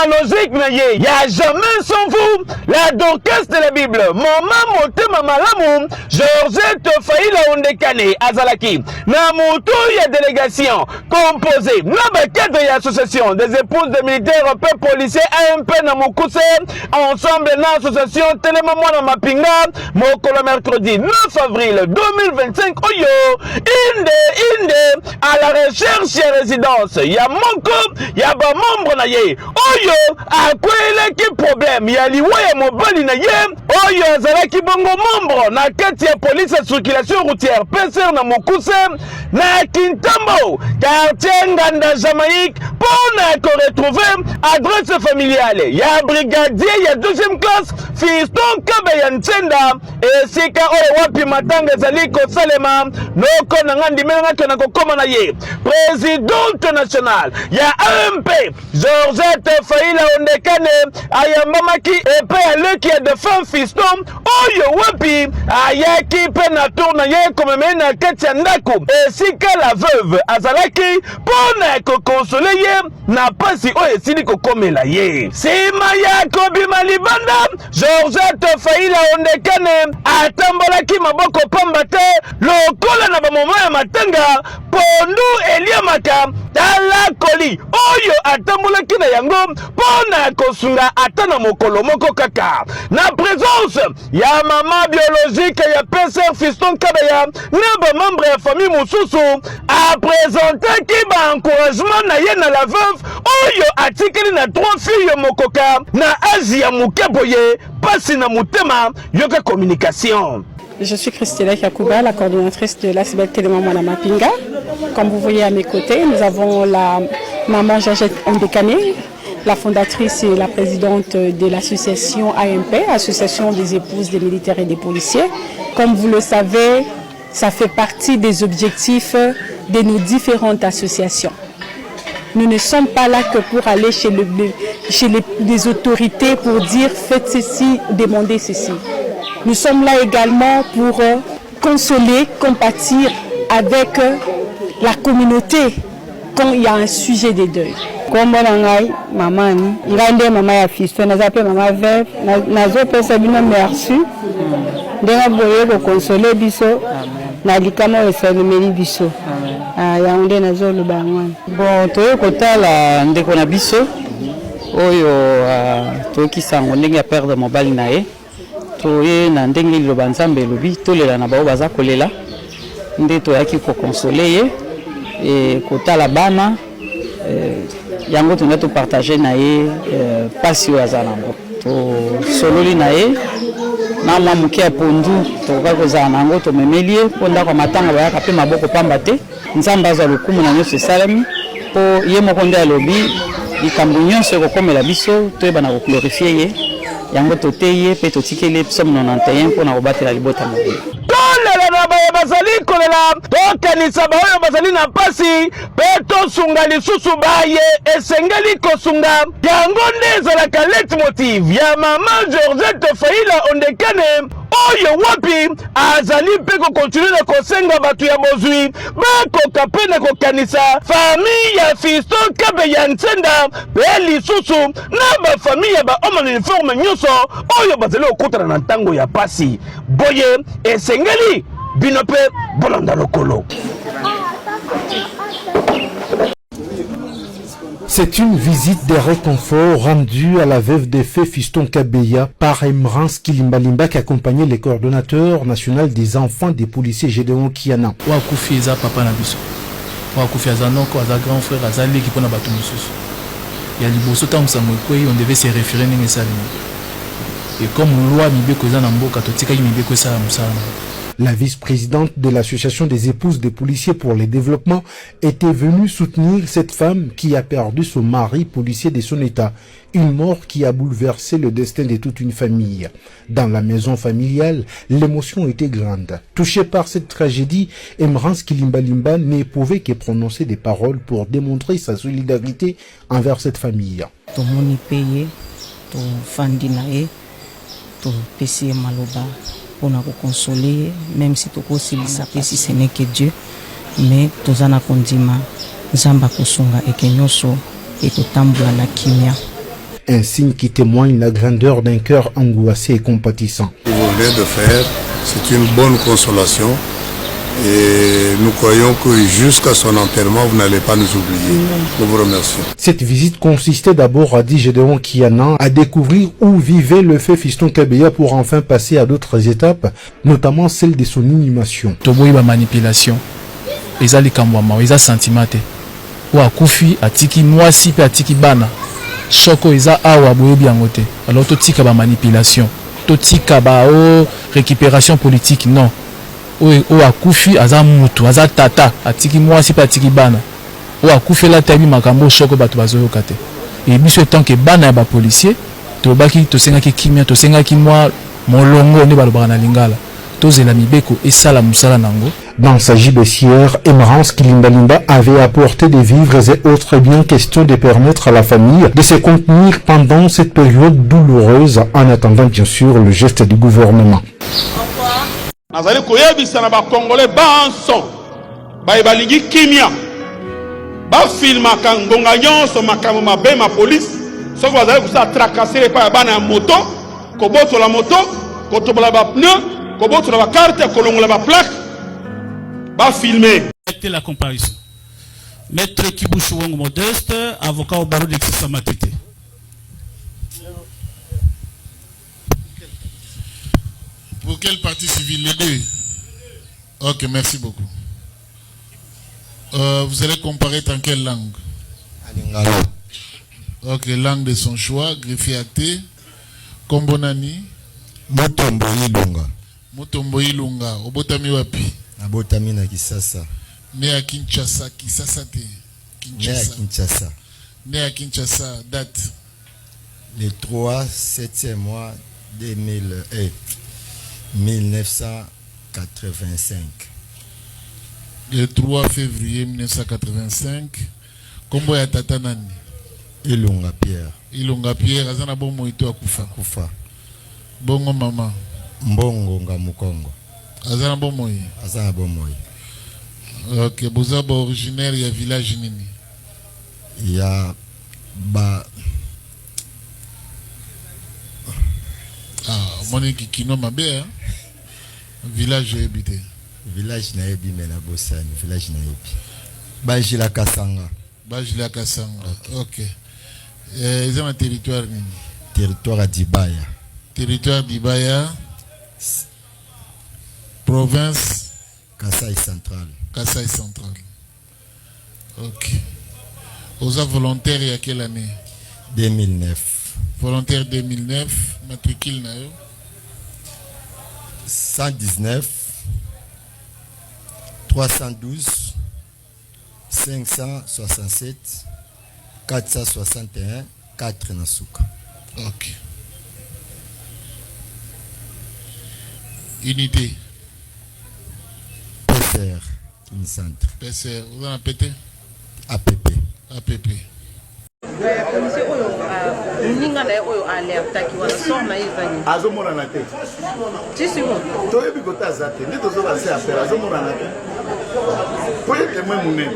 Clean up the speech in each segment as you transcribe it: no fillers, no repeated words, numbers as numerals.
logique na ye ya jamais sans vous la dorcas de la Bible maman motema malamu Georgette Faïla Ondekane azalaki na mutu ya délégation composée na cadre et association des épouses de militaires peu policiers AMP na Mukuse ensemble na association Telema Mwana Mapinga mokolo mercredi 9 avril 2025 oyo inde à la recherche et résidence ya moko ya ba membre na ye oyo akweleki problème ya liwa ya mobali na ye oyo azalaki bongo membre na kati ya police et circulation routière PCR na Mukuse na Kintambo quartier Nganda Jamaïque pour na retrouver adresse familiale ya brigadier ya 2e classe Fiston Kabeya Ntenda esika oyo wapi matanga ezali kosalema noko na ngandi menga tona kokoma na ye présidente nationale ya AMP Georgette Faïla Ondekane ayambamaki epe aleki ya defend Fiston oyo wapi ayaki pe na tour na ye komeme na kati ya ndako esika la veuve azalaki pona kokonsole ye na pasi oyo esili kokomela ye sima ya kobima libanda Georgette Faïla Ondekane atambolaki maboko pamba te lokola na bamoma ya matanga pondu eliamaka tala koli oyo atambolaki na yango pona kosunga ata na mokolo moko kaka na présence ya mama biologique ya PCR Fiston Kabeya na ba membre ya famille mususu a présenté ba encouragement na ye na la veuve oyo atikeli na 3 filles mokoka na Asia mukeboye pasi na mutema yoka communication. Je suis Christina Kakuba, la coordinatrice de la CIBEL Telema Mwana Mapinga. Comme vous voyez à mes côtés, nous avons la maman Georgette Ondekane, la fondatrice et la présidente de l'association AMP, Association des épouses des militaires et des policiers. Comme vous le savez, ça fait partie des objectifs de nos différentes associations. Nous ne sommes pas là que pour aller chez les autorités pour dire faites ceci, demandez ceci. Nous sommes là également pour consoler, compatir avec la communauté quand il y a un sujet de deuil. Comme maman, il a dit maman a fils, on a appelé maman veuve, nazo pesa bino merci. Ndenga boye ko consoler biso, na likama esalimeli biso. Ya onde nazo lubangwana. Bon, toyo kotala ndeko na biso oyo toki sango ndenge ya perdre mobali na ye. Toye na ndenge liloba nzambe elobi tolela na bao baza kolela nde toyaki kokonsole ye e kotala bana yango tuna to partager na ye pasi oyo aza nango tosololi na ye na mwa moke ya pondu tokoki kozala nango tomemeli ye mpo ndako ya matanga bayaka mpe maboko pamba te nzambe azwa lokumu na nyonso esalemi mpo ye moko nde alobi likambo nyonso ekokomela biso toyebana koglorifie ye yango toteye pe totikele psaume 91 pour na kobatela libota mobile tolela na baye bazali kolela tokanisa baoyo bazali na pasi pe tosunga lisusu baye esengeli kosunga yango nde ezalaka leitmotiv ya mama Georgette Faïla Ondekane oyo wapi azali pe kokontinue na kosenga bato ya bozwi bakoka pe na kokanisa famille ya Fiston Kabeya Ntenda pe lisusu na bafamille ya bahome na uniforme nyonso oyo bazali okutana na ntango ya pasi boye esengeli bino pe bolanda lokolo. C'est une visite de réconfort rendue à la veuve de feu Fiston Kabeya par Emrance Kilimbalimba qui accompagnait le coordonnateur national des enfants des policiers Gédéon Kiana. Wakufi eza papa na biso. Wakufi aza noko aza grand frère aza leki pona bato mosusu. Ya liboso ta musango kwei on devait se référer ndenge salima. Et comme loi mibeko eza na mboka totikaki mibeko esa musala. La vice-présidente de l'association des épouses des policiers pour le développement était venue soutenir cette femme qui a perdu son mari policier de son état. Une mort qui a bouleversé le destin de toute une famille. Dans la maison familiale, l'émotion était grande. Touché par cette tragédie, Emrance Kilimbalimba ne pouvait que prononcer des paroles pour démontrer sa solidarité envers cette famille. Ton moni payé, ton fandinae, ton PC maloba. On a consolé, même si tu si ce n'est que Dieu, mais tu as kondima, zamba kusunga et kenyoso et kutambula na kimia. un signe qui témoigne la grandeur d'un cœur angoissé et compatissant. Ce que vous venez de faire, c'est une bonne consolation et nous croyons que jusqu'à son enterrement, vous n'allez pas nous oublier. Nous vous remercions. Cette visite consistait d'abord, à dit Gédéon Kiana, à découvrir où vivait le fait Fiston Kabeya pour enfin passer à d'autres étapes, notamment celle de son inhumation. Toboyi ba manipulation. Eza likamwama, eza sentimate. Wa kufi atiki mwasi pe atiki bana. Choko eza awa boyebi yango te. Alors to tika ba manipulation. To tika ba récupération politique non. O akufi aza mutu aza tata atiki mwasi pe atiki bana. O akufi la tabi makambo choko bato bazoyoka te. Et biso tant que bana ya ba policier to baki to sengaki kimia to sengaki mwa molongo ne balobaka na lingala. Tozela mibeko esala musala nango. Dans sa gibecière, Emerance Kilimbalimba avait apporté des vivres et autres biens, question de permettre à la famille de se contenir pendant cette période douloureuse, en attendant bien sûr le geste du gouvernement. Nazali koyebisa na ba Congolais banso balingi kimia ba filmaka ngonga nyonso makambo mabe ma police soko bazali kusa tracasser pa bana ya moto kobotola moto kotobola ba pneu kobotola ba carte kolongola ba plaque ba filmer. C'était la comparaison. Maître Kibouchou Wong Modeste, avocat au barreau de Kissamatete. Pour quelle partie civile? Les deux. Ok, merci beaucoup. Vous allez comparer en quelle langue? Ok, langue de son choix, greffier acté. Kombonani? Motombo Ilunga. Motombo Ilunga. Obotami wapi? Abotami na Kisasa. Né à Kinshasa, Kisasa te. Né à Kinshasa. Né à Kinshasa, date? Le 3 7e mois 1985. Le 3 février 1985. Kombo ya tata nani? Ilunga Pierre. Ilunga Pierre, azana bongo ito akufa. Kufa. Bongo mama. Mbongo Ngamukongo. Azana bongo yi. Azana bongo yi. Ok, bozaba originaire ya village nini? Ya ba. Ah, moni kikino mabe, hein? Village habité. Village na yebi mena bosani, village na yebi. Bajila Kasanga. Bajila Kasanga. Ok. Ils ont un territoire nini? Territoire d'Ibaya. Territoire d'Ibaya. Province Kasaï Central. Kasaï Central. Ok. Aux volontaires, il y a quelle année? 2009. Volontaire 2009. Matricule na yo? 119 312 567 461 4 Nasuka. Ok. Unité. PCR. Centre. PCR. Vous en appelez? APP. APP. Ninga na oyo alerte ki wana sort na ezani Azomona na te. Tisi mo. Toyebi kota zate. Ndi tozoba se affaire azomona na te. Poye témoin munene.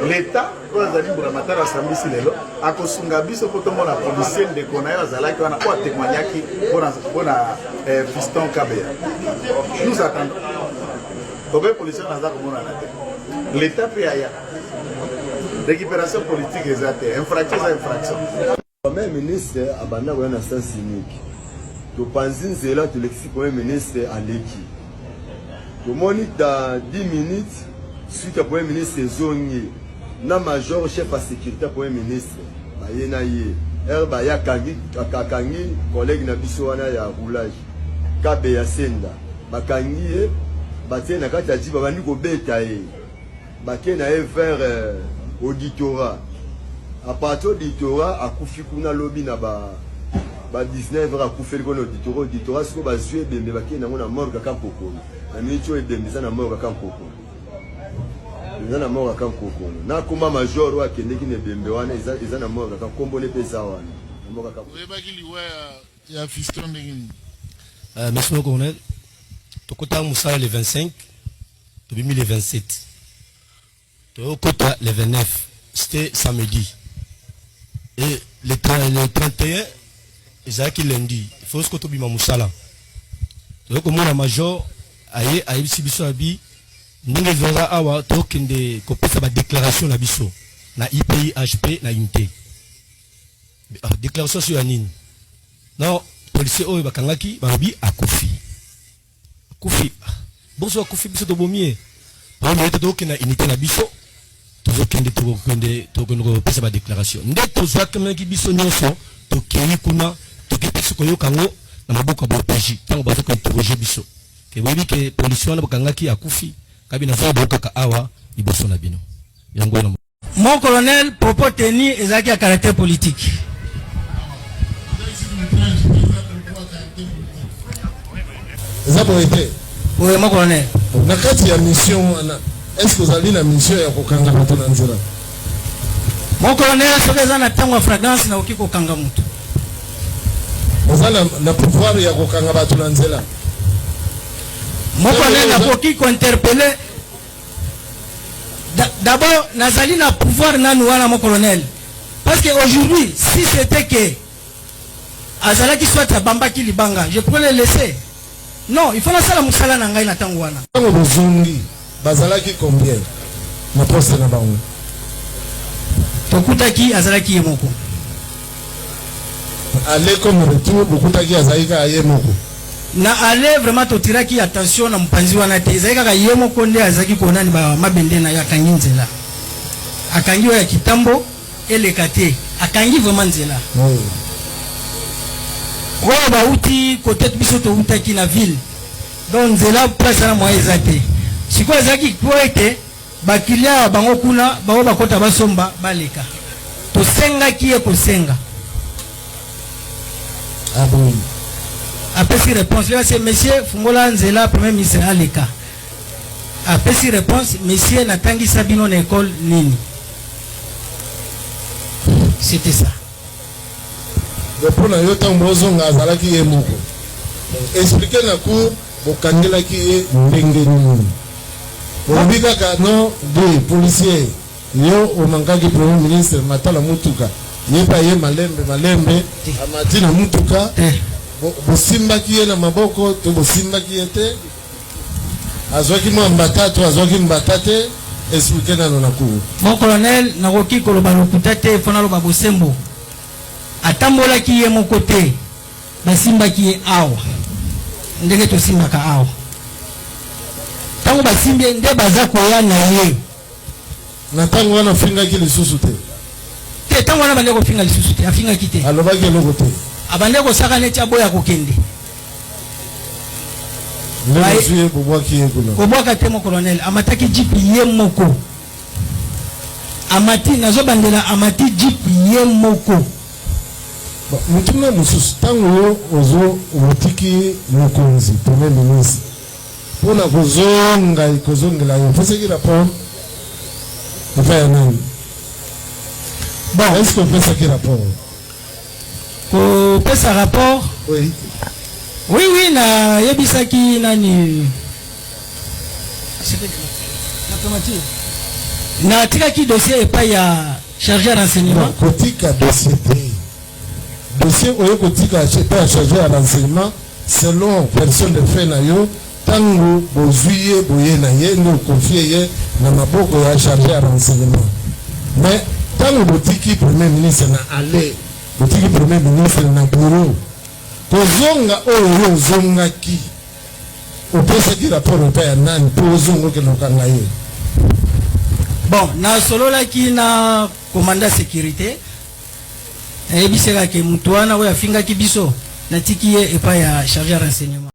L'État ko azali mbura matara sambisi lelo akosunga biso poto mona policier ndeko na yo azalaki wana ko témoignaki bona Fiston Kabeya. Nous attendons. Obe policier naza komona na te. L'État peut aya. Récupération politique exacte, infraction à infraction. Premier ministre abanda kwa na sens unique. To panzin zela to lexi premier ministre aleki. To monita 10 minutes suite à premier ministre zongi na major chef à sécurité premier ministre. Bayena ye. Ba ya kangi collègue na biso wana ya roulage. Kabe ya senda. Bakangi ye batena kata ji babandi ko beta ye. Bakena e vers auditorat. À partir d'auditorat, à Koufikuna lobby na ba 19 heures à Koufel kon auditorat ce que ba zué bembe ba kena na mort ka kampoko. Na micho e bembe za na mort ka kampoko. Na mort ka kampoko. Na kuma major wa kende ki ne bembe wana eza na mort ka kombo ne pesa wana. Na mort ka. Vous avez dit ya Fiston ndengini. Monsieur le colonel, tokota Moussa le 25, tobimi le 27. Tokota le 29, c'était samedi. Et le 31 ezalaki lundi il faut que tobima musala donc komona major aye ayebisi biso abi ndenge ezalaka awa tokende kopesa badéclaration na biso na IPIHP na unité déclaration sur ya nini non policier oyo bakangaki balobi akufi boso akufi biso tobomie bamete tokende na unité na biso tokende kopesa badéclaration nde tozwakamaki biso nyonso tokei kuna tokepesi koyoka ngo na maboko ya bopeji ntango bazoka interroger biso ke boyebi ke polisi wana bakangaki akufi kabi naza boyokaka awa liboso na bino yango wana. Mon colonel, propos tenu ezalaki ya caractère politique. Oui, mon colonel. Na kati ya mission wana est-ce que vous avez une mission ya kokanga bato na nzela? Mon colonel, soki eza na ntango ya fragrance na oki kokanga mutu. Oza na pouvoir ya kokanga bato na nzela. Mon colonel nakoki kointerpeller d'abord nazali na pouvoir nanu wana mon colonel. Parce que aujourd'hui, si c'était que azalaki soit abambaki libanga, je pourrais le laisser. Non, il faut la sala musala na ngai na tango wana. Tango bozungi bazalaki combien na poste na bango? Tokutaki azalaki ye moko. Aller comme retour bokutaki azalaki ye moko. Na aller vraiment totiraki attention na mpanzi wana te ezalaki kaka ye moko nde azalaki konani ba mabende na yakangi nzela. Akangi ya kitambo eleka te. Akangi vraiment nzela. Oui. Oyo bauti kote biso toutaki na ville donc nzela place na moya ezate siko ezaki po ete bakilia bango kuna bango bakota basomba baleka tosengaki ye kosenga bon apesi réponse là c'est monsieur fungola nzela premier ministre aleka apesi réponse monsieur natangisa bino na école nini c'était ça. Pour la yota mbozonga azalaki ye moko. Expliquer na cour bokangelaki ye ndenge nini. Obika ka non de policier yo omangaki premier ministre matala mutuka. Yepa ye malembe amati na mutuka. Bosimbaki ye na maboko to bosimbaki ye te. Azwaki mo mbatatu azwaki mbatate expliquer na na cour. Mon colonel nakoki koloba lokutate fona loba bosembo. Atambola ki ye mon côté basimba ki ye awa ndenge to simba ka awa tango basimbi nde baza koya na ye na tango wana finga ki lisusu te tango wana bande ko finga lisusu te afinga ki te aloba ki loko te abande ko saka neti aboya kokende ndenge suye bobwa ki ye kuna bobwa te mon colonel amataki jeep ye moko amati nazo bandela amati jeep ye moko. Mutuna mususu tango ozo otiki mokonzi premier ministre pona kozongela yo foseki rapport enfin nani bon est-ce qu'on fait ça qui rapport ko pesa rapport oui na yebisaki nani na tikaki dossier epai ya chargé renseignement kotika dossier dossier oyo kotika pas chargé à renseignement selon personne de fait na yo tango bozuye boye na ye no confier ye na maboko ya chargé à renseignement mais tango botiki premier ministre na aller botiki premier ministre na bureau kozonga oyo zongaki opesaki rapport epai ya nani po ozongoke lokanga ye. Bon na sololaki na commandant sécurité ebiseka ke mutu wana oyo afingaki biso natiki ye epai ya chargé ya renseignement.